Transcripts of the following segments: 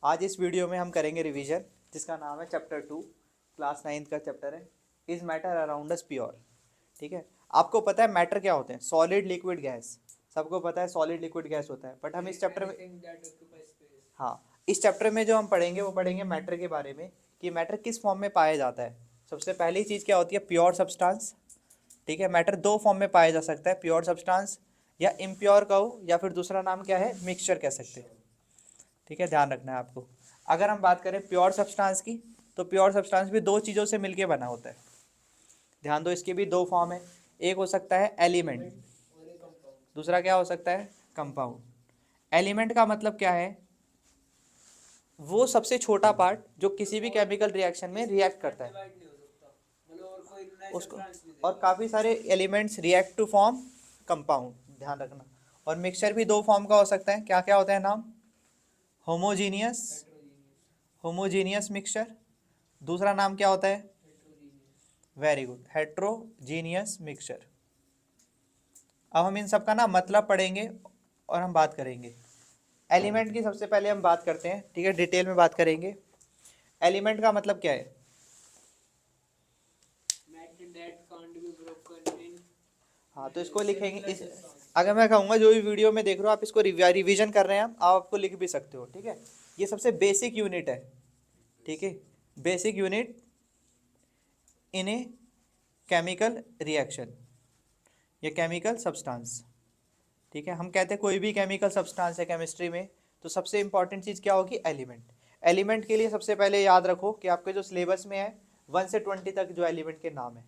आज इस वीडियो में हम करेंगे रिवीजन, जिसका नाम है चैप्टर 2, क्लास 9 का चैप्टर है, is matter around us pure. ठीक है, आपको पता है मैटर क्या होते हैं? Solid, liquid, gas. सबको पता है सॉलिड, लिक्विड, गैस होता है, बट हम इस चैप्टर में हाँ, इस चैप्टर में जो हम पढ़ेंगे वो पढ़ेंगे मैटर के बारे में, कि मैटर किस फॉर्म में पाया जाता है। सबसे पहली चीज़ क्या होती है? Pure substance. ठीक है, मैटर दो फॉर्म में पाया जा सकता है, प्योर सब्सटेंस या इम्प्योर कहो, या फिर दूसरा नाम क्या है, मिक्सचर कह सकते हैं। ठीक है, ध्यान रखना है आपको। अगर हम बात करें प्योर सब्सटेंस की, तो प्योर सब्सटेंस भी दो चीज़ों से मिलके बना होता है। ध्यान दो, इसके भी दो फॉर्म है। एक हो सकता है एलिमेंट, दूसरा क्या हो सकता है? कंपाउंड। एलिमेंट का मतलब क्या है? वो सबसे छोटा पार्ट जो किसी भी केमिकल रिएक्शन में रिएक्ट करता है उसको, और काफ़ी सारे elements react to form compound, ध्यान रखना। और मिक्सचर भी दो फॉर्म का हो सकता है, क्या क्या होता है नाम? Homogeneous, homogeneous mixture. दूसरा नाम क्या होता है? Very good, heterogeneous mixture. अब हम इन सब का ना मतलब पढ़ेंगे और हम बात करेंगे। एलिमेंट की सबसे पहले हम बात करते हैं, ठीक है, डिटेल में बात करेंगे। एलिमेंट का मतलब क्या है? हाँ, तो इसको लिखेंगे इस, अगर मैं कहूँगा जो भी वीडियो में देख रहे हो आप इसको रिवीजन कर रहे हैं, आप आपको लिख भी सकते हो। ठीक है, ये सबसे बेसिक यूनिट है। ठीक है, basic unit in a chemical reaction या केमिकल सब्सटेंस। ठीक है, हम कहते हैं कोई भी केमिकल सब्सटेंस है केमिस्ट्री में, तो सबसे इंपॉर्टेंट चीज़ क्या होगी? एलिमेंट। एलिमेंट के लिए सबसे पहले याद रखो कि आपके जो सिलेबस में है 1 से 20 तक जो एलिमेंट के नाम है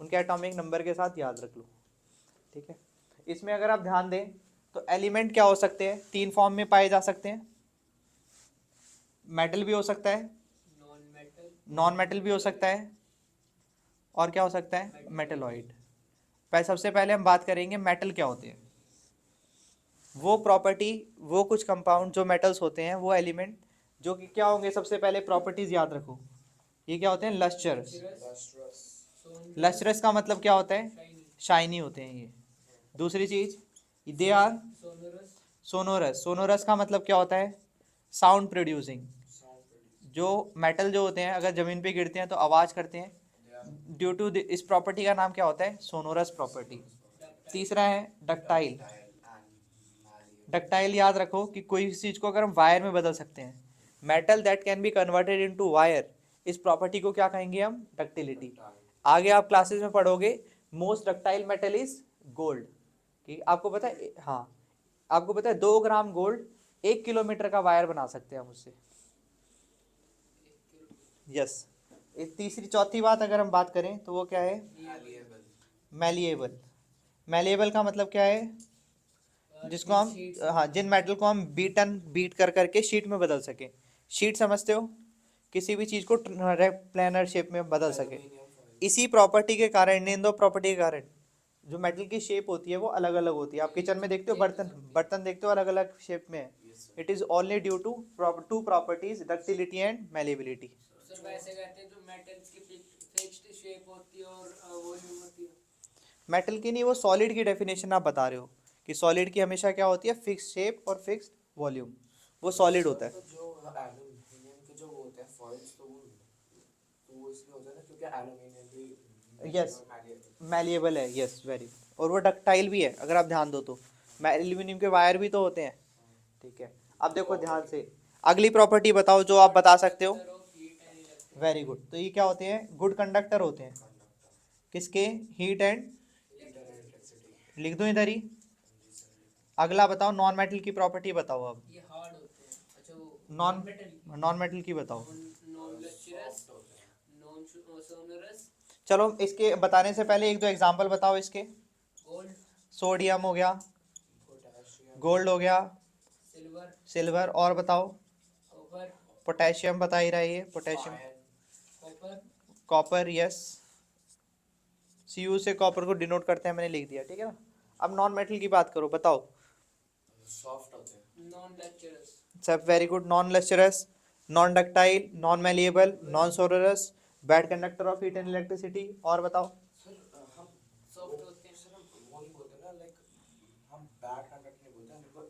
उनके एटॉमिक नंबर के साथ याद रख लो। ठीक है, इसमें अगर आप ध्यान दें तो एलिमेंट क्या हो सकते हैं? तीन फॉर्म में पाए जा सकते हैं। मेटल भी हो सकता है, नॉन मेटल भी हो सकता है, और क्या हो सकता है? मेटलॉइड। पहले सबसे पहले हम बात करेंगे मेटल क्या होते हैं। वो प्रॉपर्टी, वो कुछ कंपाउंड जो मेटल्स होते हैं, वो एलिमेंट जो कि क्या होंगे? सबसे पहले प्रॉपर्टीज याद रखो, ये क्या होते हैं? लस्चरस। लस्ट्रस का मतलब क्या होता है? शाइनी होते हैं ये। दूसरी चीज, दे आर सोनोरस। सोनोरस का मतलब क्या होता है? Sound producing. जो मेटल जो होते हैं अगर जमीन पे गिरते हैं तो आवाज करते हैं, ड्यू टू इस प्रॉपर्टी का नाम क्या होता है? Sonorous property. तीसरा है डक्टाइल। डक्टाइल याद रखो कि कोई चीज को अगर हम वायर में बदल सकते हैं, metal that can be converted into wire, इस प्रॉपर्टी को क्या कहेंगे हम? डक्टिलिटी। आगे आप क्लासेस में पढ़ोगे, most ductile metal is gold. कि आपको पता है? हाँ, आपको पता है 2 ग्राम गोल्ड 1 किलोमीटर का वायर बना सकते हैं हम उससे। यस। तीसरी चौथी बात अगर हम बात करें तो वो क्या है? मैलिएबल। मैलिएबल का मतलब क्या है? जिसको हम, हाँ, जिन मेटल को हम बीट कर करके शीट में बदल सके। शीट समझते हो? किसी भी चीज को प्लानर शेप में बदल सके। इसी प्रॉपर्टी के कारण, इन दो प्रॉपर्टी के कारण जो मेटल की शेप होती है वो अलग अलग होती है। आप किचन में देखते हो बर्तन, बर्तन देखते हो अलग अलग शेप में है। It is only due to two properties, ductility and malleability. Sir वैसे कहते हैं जो मेटल्स की फिक्स्ड शेप होती है और वॉल्यूम होती है। मेटल की नहीं, वो सॉलिड की डेफिनेशन आप बता रहे हो कि सॉलिड की हमेशा क्या होती है? फिक्स शेप और फिक्स्ड वॉल्यूम, वो सॉलिड होता है। तो जो एल्यूमिनियम के जो वो होते हैं फॉइल्स, तो वो इसलिए होता है ना क्योंकि एल्यूमिनियम भी यस, मैलिएबल। मैलिएबल है, यस, वेरी। और वो डक्टाइल भी है अगर आप ध्यान दो तो। एल्यूमिनियम के वायर भी तो होते हैं। ठीक है, अब देखो ध्यान से, अगली प्रॉपर्टी बताओ जो आप बता सकते हो। Conductor of heat and very good, तो ये क्या होते हैं? गुड कंडक्टर होते हैं। किसके? Heat and, electricity. लिख दो इधर ही। अगला बताओ, नॉन मेटल की प्रॉपर्टी बताओ अब। ये हार्ड होते हैं। अच्छा वो non non metal non metal की बताओ। Non lustrous, non sonorous. चलो इसके बताने से पहले एक दो एग्जांपल बताओ इसके। गोल्ड, सोडियम हो गया, पोटेशियम, गोल्ड हो गया, सिल्वर, सिल्वर, और बताओ। कॉपर, पोटेशियम बता ही रहा है ये, potassium. Copper. Copper, yes, Cu से कॉपर को डिनोट करते हैं, मैंने लिख दिया, ठीक है ना। अब नॉन मेटल की बात करो, बताओ। सॉफ्ट होते हैं, नॉन लस्चरस। सब very good, non lustrous, non ductile, non malleable, non sonorous, bad conductor of heat and electricity, और बताओ। सर हम सॉफ्ट होते हैं। सर हम वो नहीं बोलते ना, लाइक हम बैड कंडक्ट नहीं बोलते, हम वो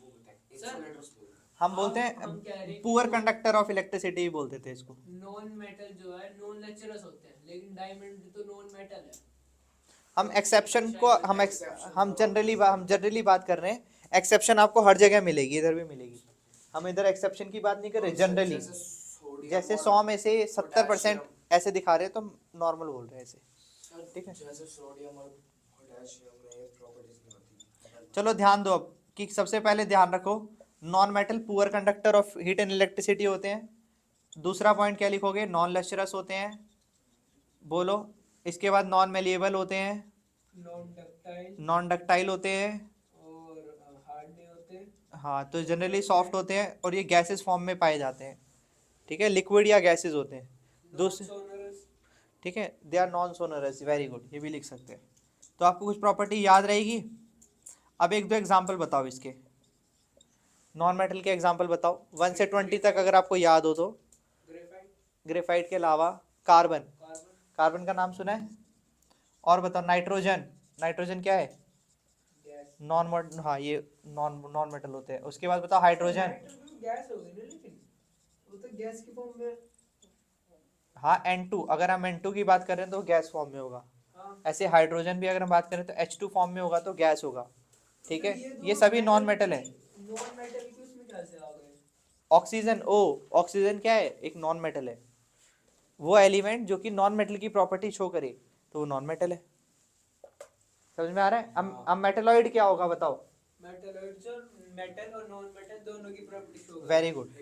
बोलते हैं, इंसुलेटर्स बोलते हैं। हम बोलते हम कह रहे हैं हैं कि पुअर जो- कंडक्टर ऑफ इलेक्ट्रिसिटी भी बोलते थे इसको। नॉन मेटल जो है नॉन लेक्चरस होते हैं, लेकिन डायमंड तो नॉन मेटल है। हम तो एक्सेप्शन इसको को शायद हम exceptions हम का जनरली बात हम जनरली बात कर रहे हैं। एक्सेप्शन आपको हर जगह मिलेगी, इधर भी मिलेगी। हम इधर एक्सेप्शन की बात नहीं कर रहे जनरली। जैसे सोडियम जैसे और 100 में से 70% पोटेशियम। ऐसे दिखा रहे हैं तो नॉर्मल बोल रहे हैं ऐसे। ठीक है, जैसे सोडियम और पोटेशियम में ये प्रॉपर्टीज नहीं होती। चलो ध्यान दो अब कि सबसे पहले ध्यान रखो, non metal poor conductor of heat and electricity होते हैं। दूसरा पॉइंट क्या लिखोगे, नॉन लस्टरस होते हैं। बोलो। इसके बाद नॉन मेलिएबल होते हैं, नॉन डक्टाइल नॉन डक्टाइल होते हैं। और हार्ड नहीं होते। हाँ, तो जनरली सॉफ्ट होते हैं और ये गैसेस फॉर्म में पाए जाते हैं। ठीक है, लिक्विड या गैसेस होते हैं। दूसरे, सोनरस। ठीक है, they are non sonorous, very good, ये भी लिख सकते हैं। तो आपको कुछ प्रॉपर्टी याद रहेगी। अब एक दो एग्जांपल बताओ इसके, नॉन मेटल के एग्जांपल बताओ 1 से 20 तक अगर आपको याद हो तो। ग्रेफाइट। ग्रेफाइट के अलावा कार्बन, कार्बन। कार्बन का नाम सुना है। और बताओ नाइट्रोजन, नाइट्रोजन क्या है, गैस। नॉन, हाँ ये नॉन नॉन मेटल होते हैं। उसके बाद बताओ हाइड्रोजन। नाइट्रोजन गैस हो गई ना, लेकिन वो तो गैस की फॉर्म में। हाँ N2, अगर हम N2 की बात करें तो गैस फॉर्म में होगा। हाँ। ऐसे हाइड्रोजन भी अगर हम बात करें तो H2 फॉर्म में होगा तो गैस होगा। ठीक है, ये सभी नॉन मेटल है। नॉन मेटल की उसमें क्या से आ गए? ऑक्सीजन, ओ ऑक्सीजन क्या है, एक नॉन मेटल है। वो एलिमेंट जो कि नॉन मेटल की प्रॉपर्टी शो करे तो वो नॉन मेटल है। समझ में आ रहा है। अब मेटलॉइड क्या होगा बताओ। मेटलॉइड जो मेटल और नॉन मेटल दोनों की प्रॉपर्टी शो करता है। वेरी गुड,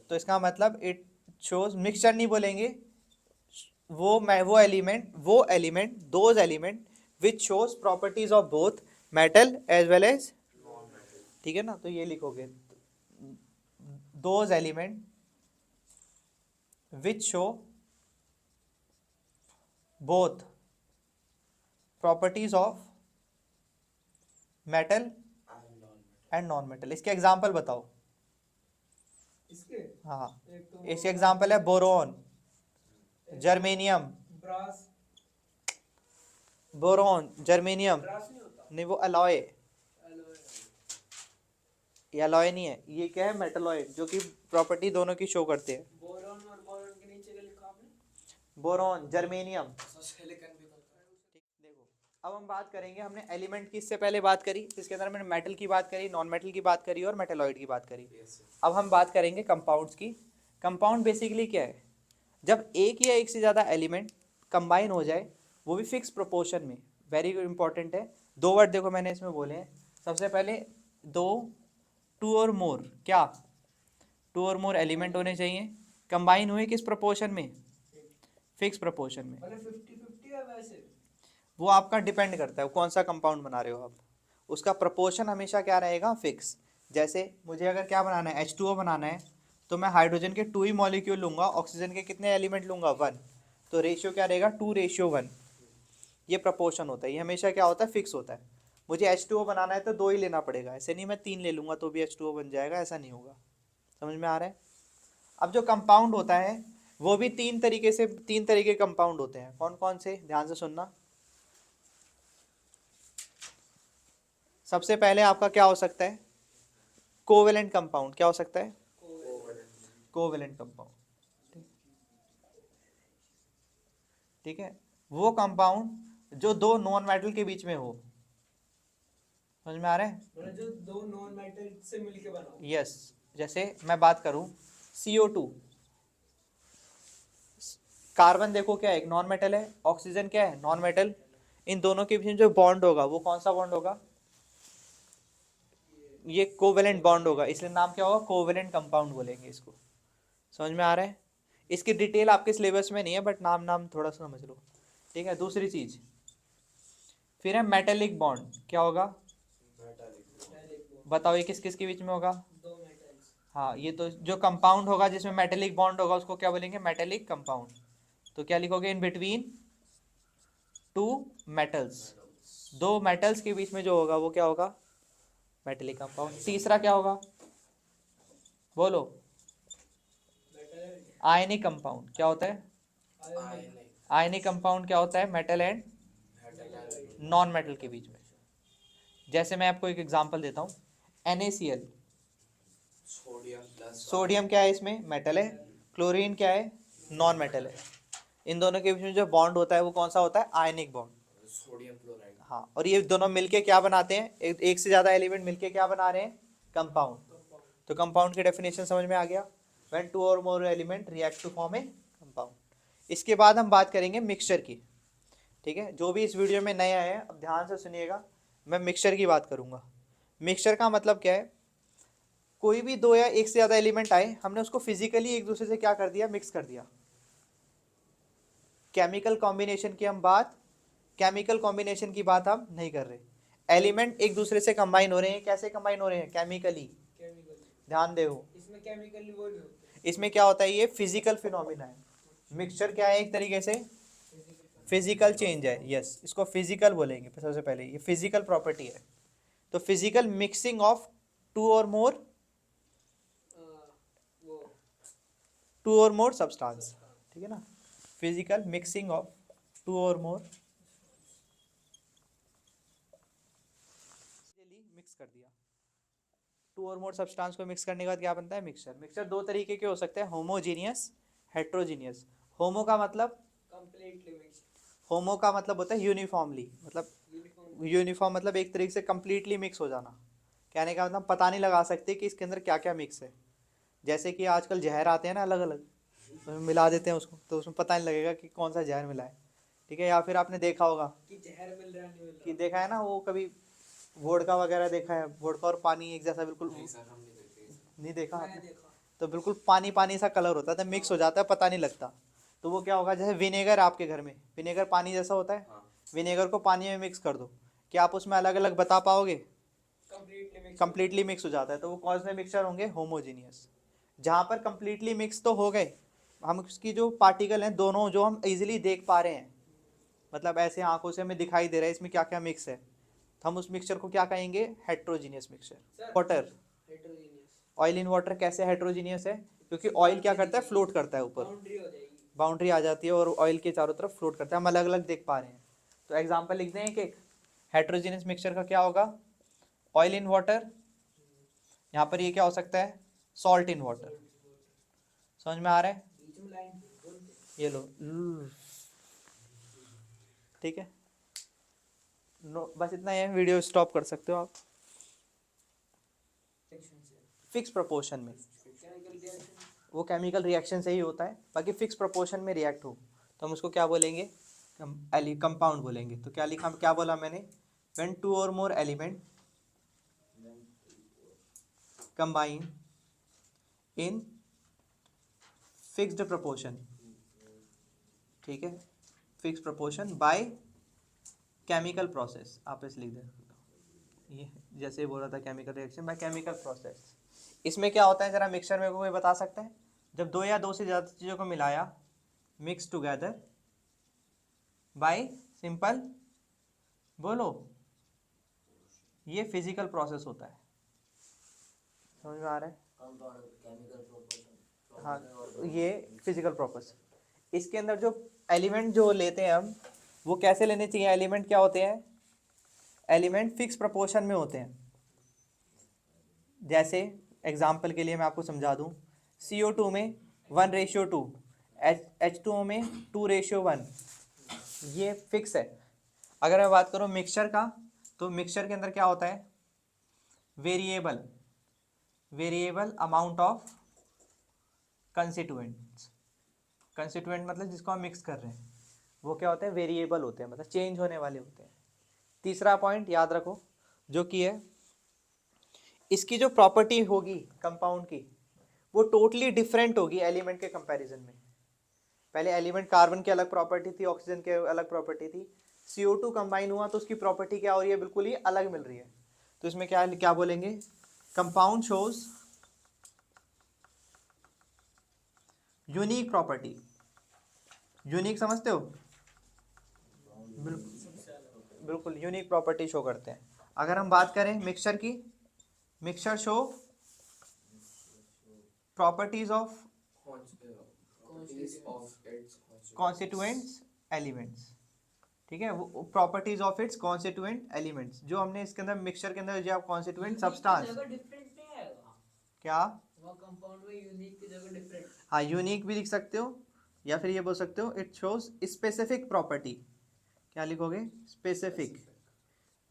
तो इसका मतलब इट शोज, मिक्सचर नहीं बोलेंगे, वो element those element which shows properties of both metal as well as, ठीक है ना। तो ये लिखोगे, those element which show both properties of metal and non metal. इसके एग्जाम्पल बताओ। इसके हाँ, एक तो इसके एग्जाम्पल है boron, germanium, brass. Boron, germanium, brass नहीं होता। नहीं वो अलॉय, एलॉय। ये अलॉय नहीं है, ये क्या है, मेटलॉइड, जो कि प्रॉपर्टी दोनों की शो करते हैं। बोरॉन और बोरॉन के नीचे क्या लिखा आपने? Boron, germanium. सिलिकॉन भी होता है। देखो, अब हम बात करेंगे, हमने एलिमेंट की इससे पहले बात करी, जिसके अंदर मैंने मेटल की बात करी, नॉन मेटल की बात करी और मेटेलॉइड की बात करी। अब हम बात करेंगे कंपाउंड्स की। कंपाउंड बेसिकली क्या है, जब एक या एक से ज़्यादा एलिमेंट कंबाइन हो जाए, वो भी फिक्स प्रोपोर्शन में। वेरी इंपॉर्टेंट है, दो वर्ड देखो मैंने इसमें बोले हैं। सबसे पहले दो, टू और मोर, क्या, टू और मोर एलिमेंट होने चाहिए, कंबाइन हुए किस प्रोपोर्शन में, फिक्स प्रोपोर्शन में। मतलब 50-50 है वैसे। वो आपका डिपेंड करता है वो कौन सा कंपाउंड बना रहे हो आप, उसका प्रोपोर्शन हमेशा क्या रहेगा, फिक्स। जैसे मुझे अगर क्या बनाना है, H2O बनाना है, तो मैं हाइड्रोजन के 2 ही मॉलिक्यूल लूंगा, ऑक्सीजन के कितने एलिमेंट लूंगा, 1। तो रेशियो क्या रहेगा, 2:1। ये प्रोपोर्शन होता है, ये हमेशा क्या होता है, फिक्स होता है। मुझे H2O बनाना है तो 2 ही लेना पड़ेगा, ऐसे नहीं मैं 3 ले लूंगा तो भी H2O बन जाएगा, ऐसा नहीं होगा। समझ में आ रहा है। अब जो कंपाउंड होता है वो भी तीन तरीके कंपाउंड होते हैं। कौन कौन से, ध्यान से सुनना। सबसे पहले आपका क्या हो सकता है, कोवेलेंट कंपाउंड। क्या हो सकता है, कोवेलेंट कंपाउंड। ठीक है, वो कंपाउंड जो दो नॉन मेटल के बीच में हो। समझ में आ रहा है। मतलब जो दो नॉन मेटल से मिलके बना हो। यस, जैसे मैं बात करूं CO2, कार्बन देखो क्या है, एक नॉन मेटल है, ऑक्सीजन क्या है, नॉन मेटल। इन दोनों के बीच में जो बॉन्ड होगा वो कौन सा बॉन्ड होगा, ये कोवेलेंट बॉन्ड होगा, इसलिए नाम क्या होगा, कोवेलेंट कंपाउंड बोलेंगे इसको। समझ में आ रहा है। इसकी डिटेल आपके सिलेबस में नहीं है, बट नाम नाम थोड़ा सा समझ लो। ठीक है, दूसरी चीज फिर है मेटेलिक बॉन्ड। क्या होगा, बताओ ये किस किस के बीच में होगा, दो मेटल्स। हाँ, ये तो जो कंपाउंड होगा जिसमें मेटेलिक बॉन्ड होगा उसको क्या बोलेंगे, मेटेलिक कंपाउंड। तो क्या लिखोगे, इन बिटवीन टू मेटल्स, दो मेटल्स के बीच में जो होगा वो क्या होगा, मेटेलिक कंपाउंड। तीसरा क्या होगा, बोलो, आयनिक कंपाउंड। क्या होता है, आयनिक कंपाउंड क्या होता है, मेटल एंड नॉन मेटल के बीच में। जैसे मैं आपको एक एग्जांपल देता हूँ, NaCl, सोडियम क्या है इसमें, मेटल है, क्लोरीन क्या है, नॉन मेटल है। इन दोनों के बीच में जो बॉन्ड होता है वो कौन सा होता है, आयनिक बॉन्ड। Sodium chloride. हाँ, और ये दोनों मिलके क्या बनाते हैं, एक से ज़्यादा एलिमेंट मिलके क्या बना रहे हैं, कंपाउंड। तो कंपाउंड की डेफिनेशन समझ में आ गया, व्हेन टू और more element react to form a compound. इसके बाद हम बात करेंगे मिक्सचर की। ठीक है, जो भी इस वीडियो में नया है अब ध्यान से सुनिएगा, मैं मिक्सचर की बात करूंगा। मिक्सचर का मतलब क्या है, कोई भी दो या एक से ज़्यादा एलिमेंट आए, हमने उसको फिजिकली एक दूसरे से क्या कर दिया, मिक्स कर दिया। केमिकल कॉम्बिनेशन की हम बात, केमिकल कॉम्बिनेशन की बात हम नहीं कर रहे। एलिमेंट एक दूसरे से कंबाइन हो रहे हैं, कैसे कंबाइन हो रहे हैं, केमिकली। केमिकल, ध्यान दे, इसमें केमिकली वो नहीं होते, इसमें क्या होता है, ये फिजिकल फिनोमिना है। मिक्सचर क्या है, एक तरीके से फिजिकल चेंज है। यस, इसको फिजिकल बोलेंगे सबसे पहले, ये फिजिकल प्रॉपर्टी है। तो फिजिकल मिक्सिंग ऑफ टू और मोर, वो टू और मोर सब्सटेंस, ठीक है ना, फिजिकल मिक्सिंग ऑफ टू और मोर, मिक्स कर दिया। टू और मोर सब्सटेंस को मिक्स करने के बाद क्या बनता है, मिक्सचर। मिक्सचर दो तरीके के हो सकते हैं, होमोजीनियस, हेट्रोजीनियस। होमो का मतलब, कंप्लीटली मिक्स, होमो का मतलब होता है यूनिफॉर्मली, मतलब यूनिफॉर्म, यूनिफॉर्म मतलब एक तरीके से कंप्लीटली मिक्स हो जाना। कहने का मतलब पता नहीं लगा सकते कि इसके अंदर क्या क्या मिक्स है। जैसे कि आजकल जहर आते हैं ना अलग अलग, उसमें मिला देते हैं उसको, तो उसमें पता नहीं लगेगा कि कौन सा जहर मिला है। ठीक है, या फिर आपने देखा होगा कि जहर मिल रहा है नहीं मिल कि रहा, देखा है ना, वो कभी वोडका वगैरह देखा है, वोडका और पानी एक जैसा बिल्कुल, नहीं सर, हम नहीं देखते ये सब। नहीं देखा मैंने आपने, देखा, तो बिल्कुल पानी पानी सा कलर होता है, तो मिक्स हो जाता है, पता नहीं लगता। तो वो क्या होगा, जैसे विनेगर आपके घर में, विनेगर पानी जैसा होता है, हाँ। विनेगर को पानी में मिक्स कर दो, क्या आप उसमें अलग अलग बता पाओगे, कंप्लीटली मिक्स, कंप्लीटली मिक्स हो जाता है। तो वो कौन से मिक्सचर होंगे, होमोजीनियस। जहाँ पर कंप्लीटली मिक्स तो हो गए, हम उसकी जो पार्टिकल हैं दोनों जो हम इजीली देख पा रहे हैं, मतलब ऐसे आंखों से हमें दिखाई दे रहा है इसमें क्या क्या मिक्स है, तो हम उस मिक्सचर को क्या कहेंगे, heterogeneous mixture. Water, heterogeneous, oil in water कैसे हेट्रोजीनियस है, क्योंकि ऑयल क्या करता है, फ्लोट करता है ऊपर, बाउंड्री हो जाएगी, बाउंड्री आ जाती है और ऑयल के चारों तरफ फ्लोट करता है, हम अलग अलग देख पा रहे हैं। तो एग्जांपल लिख दें कि हेट्रोजीनियस मिक्सचर का क्या होगा, ऑयल इन वाटर, यहाँ पर ये क्या हो सकता है, सॉल्ट इन वाटर। समझ में आ रहा है, बीच में लाइन बोलते हैं, ये लो, ठीक है, नो बस इतना ही है, वीडियो स्टॉप कर सकते हो आप। सेक्शन से फिक्स प्रोपोर्शन में, केमिकल रिएक्शन, वो केमिकल रिएक्शन से ही होता है, बाकी फिक्स प्रोपोर्शन में रिएक्ट हो तो हम उसको क्या बोलेंगे, कंपाउंड बोलेंगे। तो क्या लिखा, क्या बोला मैंने, व्हेन टू और more element combine in fixed proportion, ठीक है, fix proportion by chemical process, आप इस लिख दें, ये जैसे बोल रहा था chemical reaction by chemical process. इसमें क्या होता है, जरा मिक्सचर में कोई बता सकता है, जब दो या दो से ज़्यादा चीज़ों को मिलाया, मिक्स टुगेदर बाय सिंपल, बोलो, ये फिजिकल प्रोसेस होता है। समझ में आ रहा है, हाँ, ये फिजिकल प्रोसेस। इसके अंदर जो एलिमेंट जो लेते हैं हम, वो कैसे लेने चाहिए, एलिमेंट क्या होते हैं, एलिमेंट फिक्स प्रोपोर्शन में होते हैं। जैसे एग्जाम्पल के लिए मैं आपको समझा दूं, CO2 में 1:2, H2O में 2:1, ये फिक्स है। अगर मैं बात करूं मिक्सचर का, तो मिक्सचर के अंदर क्या होता है, variable, variable amount of constituents, constituent मतलब जिसको हम मिक्स कर रहे हैं, वो क्या होते हैं, वेरिएबल होते हैं, मतलब चेंज होने वाले होते हैं। तीसरा पॉइंट याद रखो, जो कि है इसकी जो प्रॉपर्टी होगी कंपाउंड की, वो टोटली डिफरेंट होगी एलिमेंट के कंपैरिजन में। पहले एलिमेंट कार्बन की अलग प्रॉपर्टी थी, ऑक्सीजन की अलग प्रॉपर्टी थी, CO2 कंबाइन हुआ तो उसकी प्रॉपर्टी क्या हो रही है, बिल्कुल ही अलग मिल रही है। तो इसमें क्या क्या बोलेंगे, compound shows unique property. Unique समझते हो, बिल्कुल यूनिक प्रॉपर्टी शो करते हैं। अगर हम बात करें मिक्सचर की, mixture show properties of constituents elements, ठीक है, वो properties of its constituent elements, जो हमने इसके अंदर मिक्सचर के अंदर जो आप कॉन्स्टिट्यूएंट सब्सटेंस, डिफरेंट नहीं आएगा, क्या और कंपाउंड में यूनिक की जगह डिफरेंट। हाँ, यूनिक भी लिख सकते हो या फिर ये बोल सकते हो इट शोज स्पेसिफिक प्रॉपर्टी। क्या लिखोगे? स्पेसिफिक।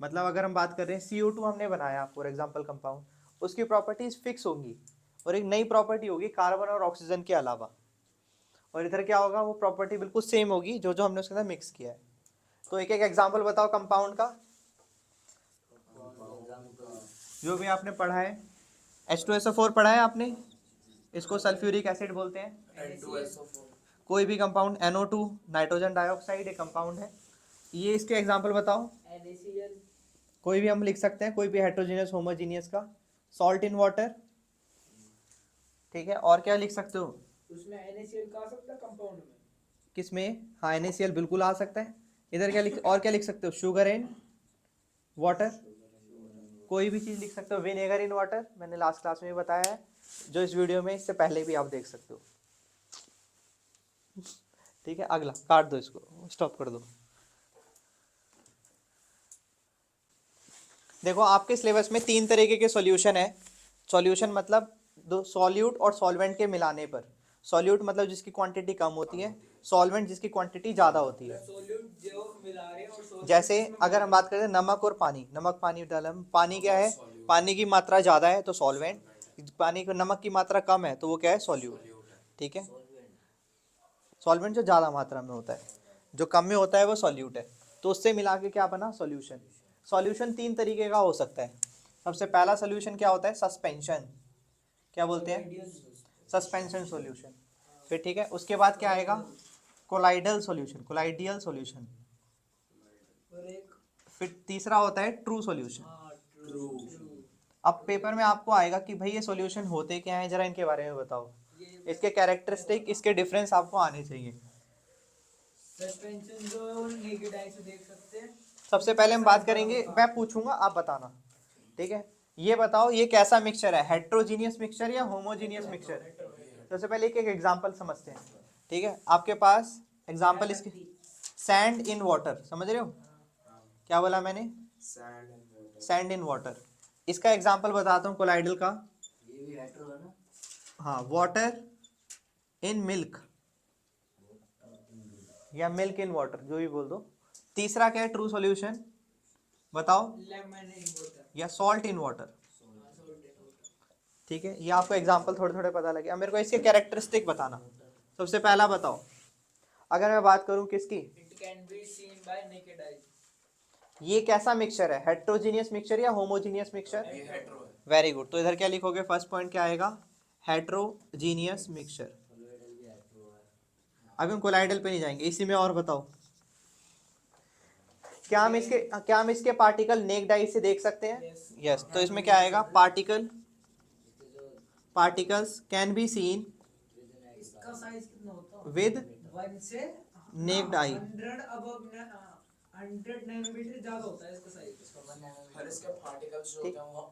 मतलब अगर हम बात कर रहे हैं CO2 हमने बनाया फॉर एग्जांपल कंपाउंड, उसकी प्रॉपर्टीज फिक्स होंगी और एक नई प्रॉपर्टी होगी कार्बन और ऑक्सीजन के अलावा, और इधर क्या होगा, वो प्रॉपर्टी बिल्कुल सेम होगी जो जो हमने उसके अंदर मिक्स किया है। तो एक एक एग्जांपल बताओ कंपाउंड का जो भी आपने पढ़ा है। H2SO4 पढ़ा है आपने, इसको सल्फ्यूरिक एसिड बोलते हैं। N2SO4 कोई भी कंपाउंड NO2 नाइट्रोजन डाइऑक्साइड एक कंपाउंड है। ये इसके एग्जांपल बताओ। NaCl कोई भी हम लिख सकते हैं, कोई भी हेट्रोजीनियस होमोजीनियस का। सॉल्ट इन वाटर, ठीक है। और क्या लिख सकते हो? उसमें NaCl का आ सकता है कंपाउंड में। किसमें? हाँ, NaCl बिल्कुल आ सकता है। इधर क्या लिख, और क्या लिख सकते हो? शुगर इन वाटर, कोई भी चीज़ लिख सकते हो। विनेगर इन वाटर मैंने लास्ट क्लास में भी बताया है, जो इस वीडियो में इससे पहले भी आप देख सकते हो। ठीक है, अगला काट दो, इसको स्टॉप कर दो। देखो आपके सिलेबस में 3 तरीके के सॉल्यूशन है। सॉल्यूशन मतलब दो सॉल्यूट और सॉल्वेंट के मिलाने पर। सॉल्यूट मतलब जिसकी क्वांटिटी कम होती है, सॉल्वेंट जिसकी क्वांटिटी ज़्यादा होती है। सोल्यूट जो मिला रहे हैं और solvent जैसे जिसमें अगर हम बात करें नमक और पानी, नमक पानी डाला, पानी क्या है? पानी की मात्रा ज़्यादा है तो सॉल्वेंट, पानी को नमक की मात्रा कम है तो वो क्या है? सॉल्यूट। ठीक है, सॉल्वेंट जो ज़्यादा मात्रा में होता है, जो कम में होता है वो सॉल्यूट है। तो उससे मिला के क्या बना? सॉल्यूशन। सॉल्यूशन 3 तरीके का हो सकता है। सबसे पहला सॉल्यूशन क्या होता है? सस्पेंशन। क्या बोलते हैं? Suspension solution. फिर ठीक है, उसके बाद क्या आएगा? Colloidal solution, colloidal solution. और एक फिर तीसरा होता है ट्रू सॉल्यूशन। ट्रू। अब पेपर में आपको आएगा कि भाई ये सॉल्यूशन होते क्या हैं, जरा इनके बारे में बताओ। इसके कैरेक्टरिस्टिक, इसके डिफरेंस आपको आने चाहिए। सस्पेंशन जो नेकेड आई से देख सकते हैं। सबसे पहले हम बात करेंगे, मैं पूछूंगा आप बताना, ठीक है। ये बताओ ये कैसा मिक्सचर है, हेट्रोजीनियस मिक्सचर या होमोजीनियस मिक्सचर? सबसे पहले एक एक एग्जांपल समझते हैं, ठीक है। आपके पास एग्जांपल इसके, सैंड इन वाटर, समझ रहे हो? क्या बोला मैंने? sand and water sand in water. इसका एग्जांपल बताता हूँ कोलाइडल का। ये भी हेटेरो है ना हाँ, वाटर इन मिल्क या मिल्क इन वाटर, जो भी बोल दो। तीसरा क्या है ट्रू सॉल्यूशन, बताओ? लेमन इन वाटर या सॉल्ट इन वाटर। ठीक है, ये आपको एग्जांपल थोड़े थोड़े पता लगे। अब मेरे को इसके कैरेक्टरिस्टिक बताना। सबसे पहला बताओ, अगर मैं बात करूं किसकी, it can be seen bye naked eye. ये कैसा मिक्सचर है, हेट्रोजीनियस मिक्सचर या होमोजीनियस मिक्सचर? ये हेटेरो है वेरी गुड। तो इधर क्या लिखोगे? फर्स्ट पॉइंट क्या आएगा? Heterogeneous mixture. अभी हम कोलाइडल पे नहीं जाएंगे, इसी में और बताओ। क्या हम इसके पार्टिकल नेक्ड आई से देख सकते हैं? यस। तो इसमें क्या आएगा? पार्टिकल्स कैन बी सीन इसका साइज कितना होता है? विद 1 से नेक्ड आई। 100 अबव 100 नैनोमीटर ज्यादा होता है इसका साइज। और इसके पार्टिकल्स जो ठीक। होते हैं वो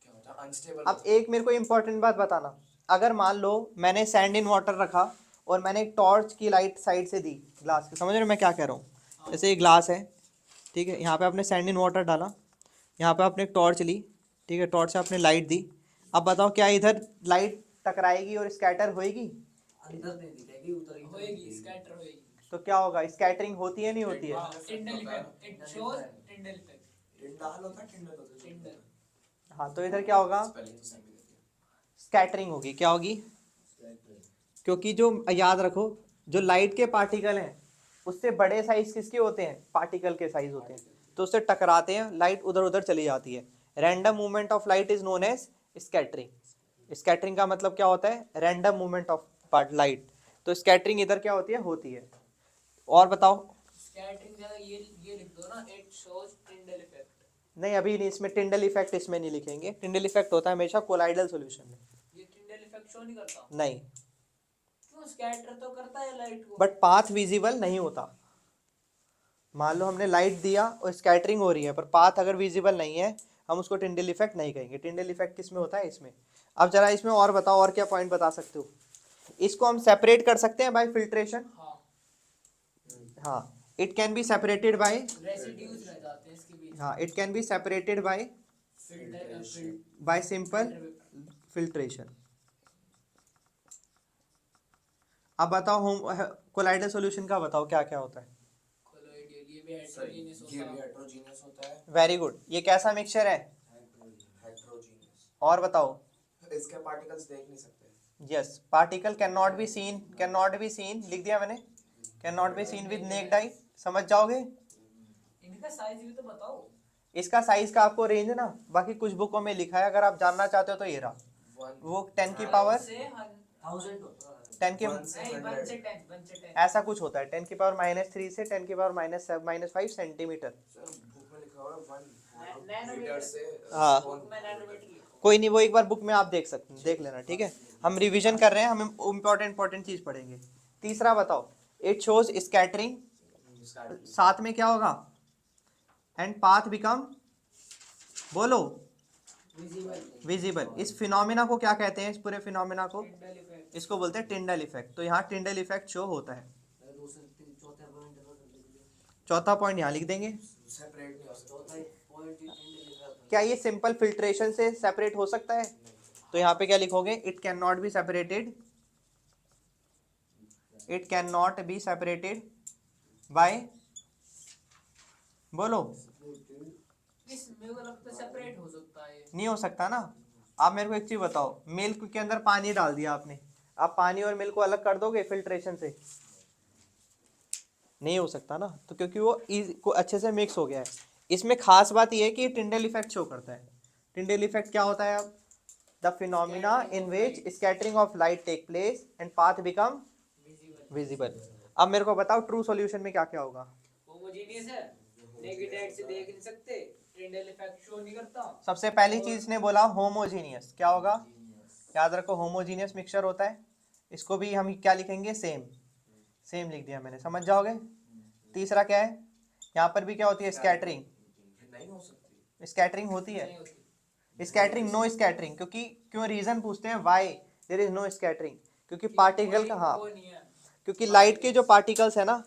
क्या होता है अनस्टेबल अब एक मेरे को इंपॉर्टेंट बात बताना, अगर मान लो मैंने सैंड इन वाटर रखा और मैंने एक टॉर्च की लाइट साइड से दी ग्लास के, समझ रहे हो मैं क्या कह रहा हूँ? जैसे ये ग्लास है, ठीक है, यहाँ पे आपने सैंड इन वाटर डाला, यहाँ पे आपने एक टॉर्च ली, ठीक है, टॉर्च से आपने लाइट दी। अब बताओ क्या इधर लाइट टकराएगी और स्कैटर होएगी? अंदर नहीं दिखेगी उधर होएगी, स्कैटर होएगी। तो क्या होगा? स्कैटरिंग होती है नहीं होती है? Tyndall effect, it shows Tyndall effect. टिंडल होता है टिंडल होता है टिंडल। हाँ, तो इधर क्या होगा? स्पेलिंग तो सेम ही रहती है स्कैटरिंग होगी। क्या होगी? क्योंकि जो याद रखो, जो लाइट के पार्टिकल हैं उससे बड़े साइज किसके होते हैं? पार्टिकल के साइज होते हैं, तो उससे टकराते हैं, लाइट उधर उधर चली जाती है। Random movement of light is known as scattering. Scattering का मतलब क्या होता है? Random movement of light. तो स्कैटरिंग इधर क्या होती है? होती है। और बताओ। स्कैटरिंग जगह ये लिख दो ना, इट शोज टिंडल इफेक्ट। नहीं, अभी नहीं, इसमें टिंडल इफेक्ट इसमें नहीं लिखेंगे। टिंडल इफेक्ट होता है हमेशा कोलाइडल सॉल्यूशन में। ये टिंडल इफेक्ट शो नहीं करता? नहीं, क्यों? स्कैटर तो करता है लाइट को। बट पाथ विजिबल नहीं होता। मान लो हमने लाइट दिया और स्कैटरिंग हो रही है, पर पाथ अगर विजिबल नहीं है, हम उसको टिंडल इफेक्ट नहीं कहेंगे। टिंडल इफेक्ट किस में होता है? इसमें। अब जरा इसमें और बताओ, और क्या पॉइंट बता सकते हो? इसको हम सेपरेट कर सकते हैं बाय फिल्ट्रेशन। हाँ, हाँ, it can be separated by, residues रह जाते हैं इसके बीच। हाँ, it can be separated by filter by simple filtration. अब बताओ होम कोलाइडल सॉल्यूशन का बताओ क्या क्या होता है। कोलोइडियल ये भी सर हेटेरोजेनियस ये होता भी है। हेट्रोजीनियस होता है। Very good. ये कैसा मिक्सचर है? हेट्रोजीनियस। और बताओ। इसके पार्टिकल्स देख नहीं सकते। Yes, particle can not be seen लिख दिया मैंने, can not be seen with necked आई, समझ जाओगे। इनका साइज भी तो बताओ। इसका साइज का आपको रेंज ना बाकी कुछ बुकों में लिखा है, अगर आप जानना चाहते हो तो ये रहा, वन वो 10 की वन पावर से 1000 होता है। 10 के वन से नहीं 1 से 100। 10, 1 से 10। ऐसा कुछ होता है, 10 की पावर -3 से 10 की पावर -5 सेंटीमीटर। सर बुक में लिखा हुआ है वन नैनोमीटर मीटर से हाँ। बुक में नैनोमीटर लिखो। कोई नहीं, वो एक बार बुक में आप देख लेना, ठीक है। हम रिवीजन कर रहे हैं, हम इंपॉर्टेंट चीज पढ़ेंगे। तीसरा बताओ, इट शोज स्कैटरिंग, साथ में क्या होगा, एंड पाथ बिकम, बोलो, विजिबल। विजिबल। इस फिनोमिना को क्या कहते हैं, इस पूरे फिनोमिना को टिंडल इफेक्ट। इसको बोलते हैं टिंडल इफेक्ट। तो यहाँ टिंडल इफेक्ट शो होता है। चौथा पॉइंट यहाँ लिख देंगे। सेपरेट नहीं हो सकता। क्या ये सिंपल फिल्ट्रेशन से सेपरेट हो सकता है? तो यहाँ पे क्या लिखोगे, it can not be separated, it can not be separated by, बोलो। इस मेरे को लगता है सेपरेट हो सकता है। नहीं हो सकता ना। आप मेरे को एक चीज बताओ, मिल्क के अंदर पानी डाल दिया आपने, आप पानी और मिल्क को अलग कर दोगे फिल्ट्रेशन से? नहीं हो सकता ना, तो क्योंकि वो को अच्छे से मिक्स हो गया है। इसमें खास बात यह है कि टिंडल इफेक्ट शो करता है। टिंडल इफेक्ट क्या होता है? अब the phenomena in which scattering of light take place and path become visible. Visible. अब मेरे को बताओ ट्रू सॉल्यूशन में क्या क्या होगा। होमोजेनियस है, नेकेड आइट से देख नहीं सकते, टिंडल इफेक्ट शो नहीं करता। सबसे पहली चीज ने बोला होमोजीनियस, क्या होगा, याद रखो होमोजीनियस मिक्सचर होता है। इसको भी हम क्या लिखेंगे, सेम, सेम लिख दिया मैंने, समझ जाओगे। तीसरा क्या है, यहाँ पर भी क्या होती है, स्कैटरिंग, नहीं हो सकती। स्कैटरिंग होती है, नहीं होती। स्कैटरिंग, नो स्कैटरिंग, क्योंकि क्यों रीजन पूछते हैं, why there is no scattering, क्योंकि पार्टिकल का, हाँ, वो नहीं है। क्योंकि लाइट के जो पार्टिकल्स है ना,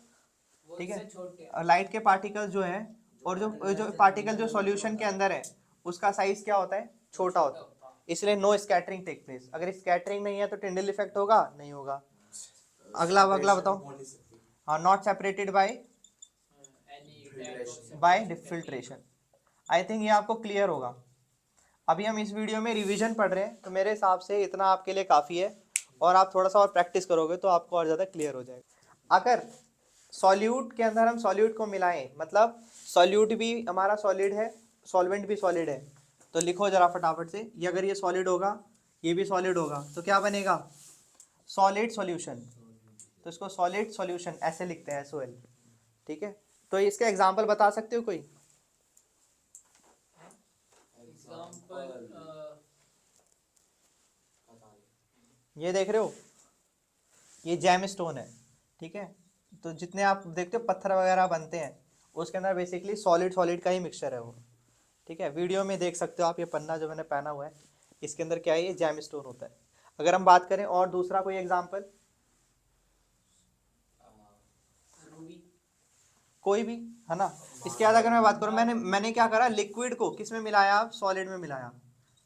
वो ठीक इससे है, छोटे हैं। और लाइट के पार्टिकल्स जो है, और जो पार्टिकल जो सॉल्यूशन के अंदर है उसका साइज क्या होता है, छोटा होता है, इसलिए नो स्कैटरिंग टेक प्लेस। अगर स्कैटरिंग नहीं है तो टिंडल इफेक्ट होगा, नहीं होगा। अगला अगला बताओ। हो नहीं सकती। हाँ, not separated by filtration. I think ये आपको क्लियर होगा। अभी हम इस वीडियो में रिवीजन पढ़ रहे हैं, तो मेरे हिसाब से इतना आपके लिए काफ़ी है, और आप थोड़ा सा और प्रैक्टिस करोगे तो आपको और ज़्यादा क्लियर हो जाएगा। अगर सॉल्यूट के अंदर हम सॉल्यूट को मिलाएं, मतलब सॉल्यूट भी हमारा सॉलिड है, सॉल्वेंट भी सॉलिड है, तो लिखो जरा फटाफट से, ये अगर ये सॉलिड होगा, ये भी सॉलिड होगा, तो क्या बनेगा, सॉलिड सॉल्यूशन। तो इसको सॉलिड सॉल्यूशन ऐसे लिखते हैं, SOL, ठीक है। तो इसका एग्जाम्पल बता सकते हो कोई? एग्जांपल ये देख रहे हो, ये जैम स्टोन है, ठीक है। तो जितने आप देखते हो पत्थर वगैरह बनते हैं, उसके अंदर बेसिकली सॉलिड सॉलिड का ही मिक्सचर है वो, ठीक है। वीडियो में देख सकते हो आप, ये पन्ना जो मैंने पहना हुआ है, इसके अंदर क्या है, ये जैम स्टोन होता है। अगर हम बात करें और दूसरा कोई एग्जाम्पल, रूबी। कोई भी, है ना। इसके बाद अगर मैं बात करूँ, मैंने क्या करा, लिक्विड को किस में मिलाया, सॉलिड में मिलाया,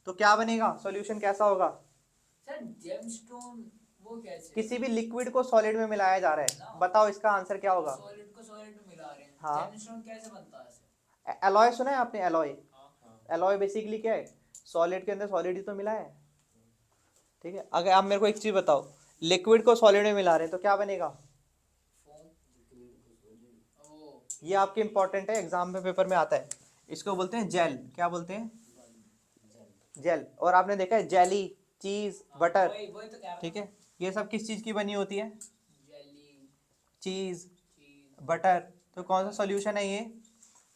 तो क्या बनेगा, सॉल्यूशन कैसा होगा। सर जेमस्टोन वो कैसे? किसी भी लिक्विड को सॉलिड में मिलाया जा रहा है, बताओ इसका आंसर क्या होगा। सॉलिड को सॉलिड में मिला रहे हैं। हाँ। जेमस्टोन कैसे बनता है ऐसे? एलॉय सुना है आपने, एलॉय, हाँ। एलॉय बेसिकली क्या है, सॉलिड के अंदर सॉलिड ही तो मिला है, ठीक है। अगर आप मेरे को एक चीज बताओ, लिक्विड को सॉलिड में मिला रहे हैं तो क्या बनेगा। फोम। ओ। ये आपके इंपॉर्टेंट है, एग्जाम में पेपर में आता है, इसको बोलते हैं जेल, क्या बोलते हैं, जेल। और आपने देखा है जेली, चीज, बटर, वही तो कह रहा ठीक है, ये सब किस चीज की बनी होती है, जेली, चीज, चीज। बटर। तो कौन सा सॉल्यूशन है ये,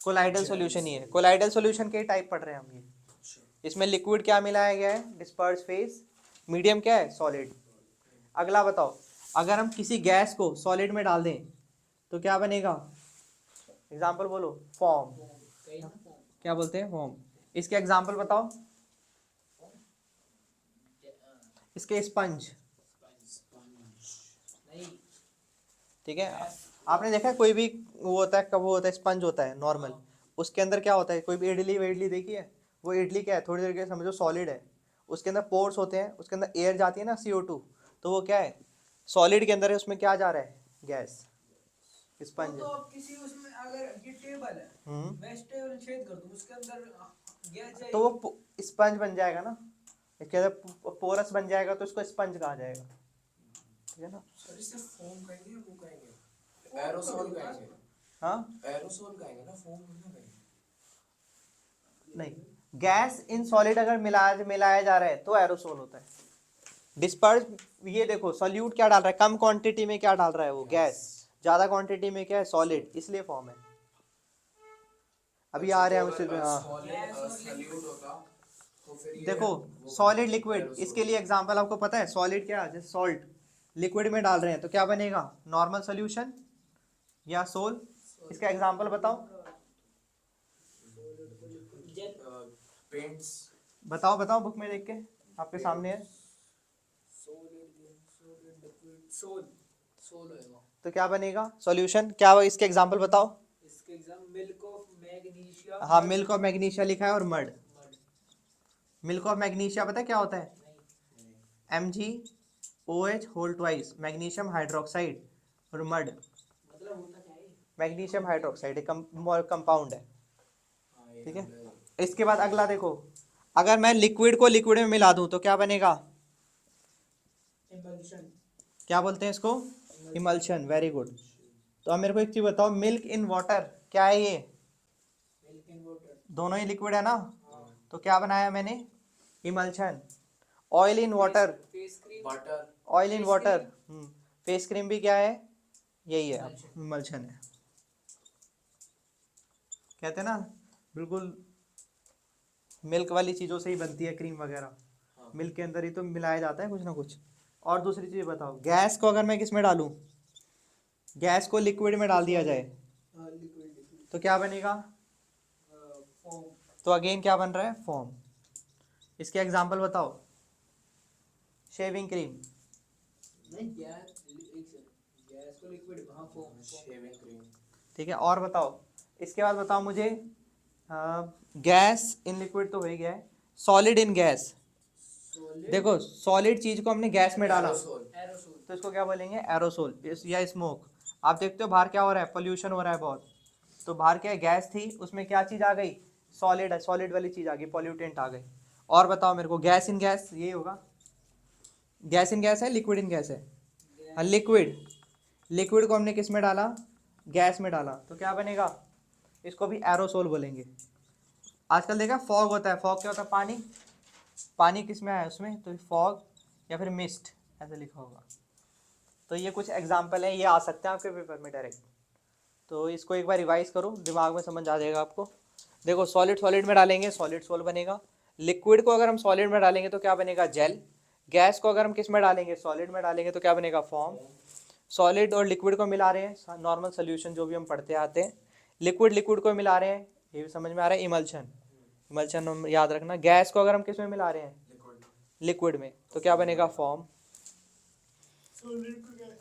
कोलाइडल सॉल्यूशन ही है। कोलाइडल सॉल्यूशन के टाइप पढ़ रहे हैं हम ये। इसमें लिक्विड क्या मिलाया गया है, डिस्पर्स फेज, मीडियम क्या है, सॉलिड। अगला बताओ, अगर हम किसी गैस को सॉलिड में डाल दें तो क्या बनेगा, एग्जाम्पल बोलो, फॉर्म, कहीं ना फोम। क्या बोलते हैं, फॉर्म। इसके एग्जाम्पल बताओ, इसके स्पंज, नहीं। ठीक है। आपने देखा है कोई भी वो होता है, कब वो होता है, स्पंज होता है नॉर्मल, उसके अंदर क्या होता है, कोई भी इडली वेडली देखी है, वो इडली क्या है, थोड़ी देर के समझो सॉलिड है, उसके अंदर पोर्स होते हैं, उसके अंदर एयर जाती है ना, CO2, तो वो क्या है, सॉलिड के अंदर है, उसमें क्या जा रहा है, गैस, स्पंज। तो अब किसी उसमें अगर ये टेबल है, मैं इस टेबल में छेद कर दूं, उसके अंदर गैस जाएगी। तो वो स्पंज बन जाएगा ना, इसके अंदर पोरस बन जाएगा, तो इसको स्पंज कहा जाएगा, ठीक है ना। सर इससे फोम कहेंगे या वो कहेंगे, एरोसोल कहेंगे। हाँ एरोसोल कहेंगे ना, फोम ना कहेंगे। नहीं, गैस इन सॉलिड अगर मिलाया जा रहा है तो एरोसोल होता है। डिस्पर्स, ये देखो सॉल्यूट क्या डाल रहा है, कम क्वांटिटी में क्या डाल रहा है वो, गैस, ज्यादा क्वांटिटी में क्या है, सॉलिड, इसलिए फॉर्म है। अभी आ रहे हैं हम उसे, हाँ सॉल्यूट होता तो फिर ये देखो वो सॉलिड कहेंगे, लिक्विड, aerosol। इसके लिए एग्जांपल आपको पता है, सॉलिड क्या है, जैसे सॉल्ट लिक्विड में डाल रहे हैं तो क्या बनेगा, नॉर्मल सॉल्यूशन या सोल। इसका एग्जांपल बताओ, पेंट्स। बताओ बताओ, बुक में देख के, आपके सामने है। सोल सोल होएगा। तो क्या बनेगा सॉल्यूशन, क्या इसके एग्जांपल बताओ। इसके एग्जाम मिल्क ऑफ मैग्नीशिया। हाँ, मिल्क ऑफ मैग्नीशिया लिखा है, और mud. Mud. Milk of magnesia पता है क्या होता है, MgOH whole twice, magnesium hydroxide, और मड, मतलब होता क्या है? मैग्नीशियम हाइड्रोक्साइड एक कंपाउंड है, हाँ, ये ठीक है। हमने- इसके बाद अगला देखो, अगर मैं लिक्विड को लिक्विड में मिला दूं तो क्या बनेगा, इमल्शन। क्या बोलते हैं इसको, इमल्शन, वेरी गुड। तो अब मेरे को एक चीज बताओ, मिल्क इन वाटर क्या है ये, मिल्क इन वाटर। दोनों ही लिक्विड है ना, हाँ। तो क्या बनाया मैंने, emulsion. Oil in water, face cream. Butter. Oil in face water, cream. Face cream भी क्या है, यही है, Emulsion। इमल्शन है। कहते हैं ना, बिल्कुल मिल्क वाली चीज़ों से ही बनती है क्रीम वगैरह, हाँ। मिल्क के अंदर ही तो मिलाया जाता है कुछ ना कुछ। और दूसरी चीज़ बताओ, गैस को अगर मैं किस में डालूं, गैस को लिक्विड में डाल दिया जाए लिक्विड। तो क्या बनेगा, फॉर्म। तो अगेन क्या बन रहा है, फॉर्म। इसके एग्जांपल बताओ, शेविंग क्रीम, नहीं गैस, एक सेकंड, गैस को लिक्विड वहां फॉर्म। Shaving cream. ठीक है। और बताओ, इसके बाद बताओ मुझे, गैस इन लिक्विड तो हो ही गया है, सॉलिड इन गैस। सॉलिड। देखो सॉलिड चीज को हमने गैस में डाला एरोसोल। एरोसोल। तो इसको क्या बोलेंगे, एरोसोल या स्मोक। आप देखते हो बाहर क्या हो रहा है, पोल्यूशन हो रहा है बहुत, तो बाहर क्या है, गैस थी, उसमें क्या चीज़ आ गई, सॉलिड है, सॉलिड वाली चीज़ आ गई, पॉल्यूटेंट आ गई। और बताओ मेरे को, गैस इन गैस यही होगा, गैस इन गैस है, लिक्विड इन गैस है, हाँ लिक्विड, लिक्विड को हमने किस में डाला, गैस में डाला, तो क्या बनेगा, इसको भी एरोसोल बोलेंगे। आजकल देखा फॉग होता है, फॉग क्या होता है, पानी, पानी किस में है उसमें, तो फॉग या फिर मिस्ट ऐसे लिखा होगा। तो ये कुछ एग्जाम्पल हैं, ये आ सकते हैं आपके पेपर में डायरेक्ट, तो इसको एक बार रिवाइज करो, दिमाग में समझ आ जाएगा आपको। देखो सॉलिड सॉलिड में डालेंगे सॉलिड सोल बनेगा, लिक्विड को अगर हम सॉलिड में डालेंगे तो क्या बनेगा, जेल। गैस को अगर हम किस में डालेंगे, सॉलिड में डालेंगे तो क्या बनेगा, फॉर्म। सॉलिड और लिक्विड को मिला रहे हैं, नॉर्मल सोल्यूशन जो भी हम पढ़ते आते हैं। लिक्विड लिक्विड को मिला रहे हैं, ये भी समझ में आ रहा है, इमल्शन, इमल्शन याद रखना। गैस को अगर हम किस में मिला रहे हैं, लिक्विड। लिक्विड में, तो क्या बनेगा, फॉर्म।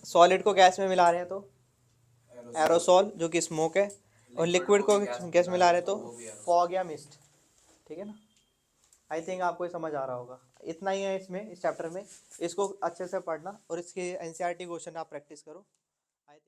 सॉलिड को गैस में मिला रहे हैं तो एरोसोल जो कि स्मोक है, और लिक्विड को गैस में मिला रहे हैं तो वो भी aerosol। फॉग या मिस्ट, ठीक है ना। आई थिंक आपको ये समझ आ रहा होगा, इतना ही है इसमें, इस चैप्टर में। इसको अच्छे से पढ़ना और इसके NCERT क्वेश्चन आप प्रैक्टिस करो। I think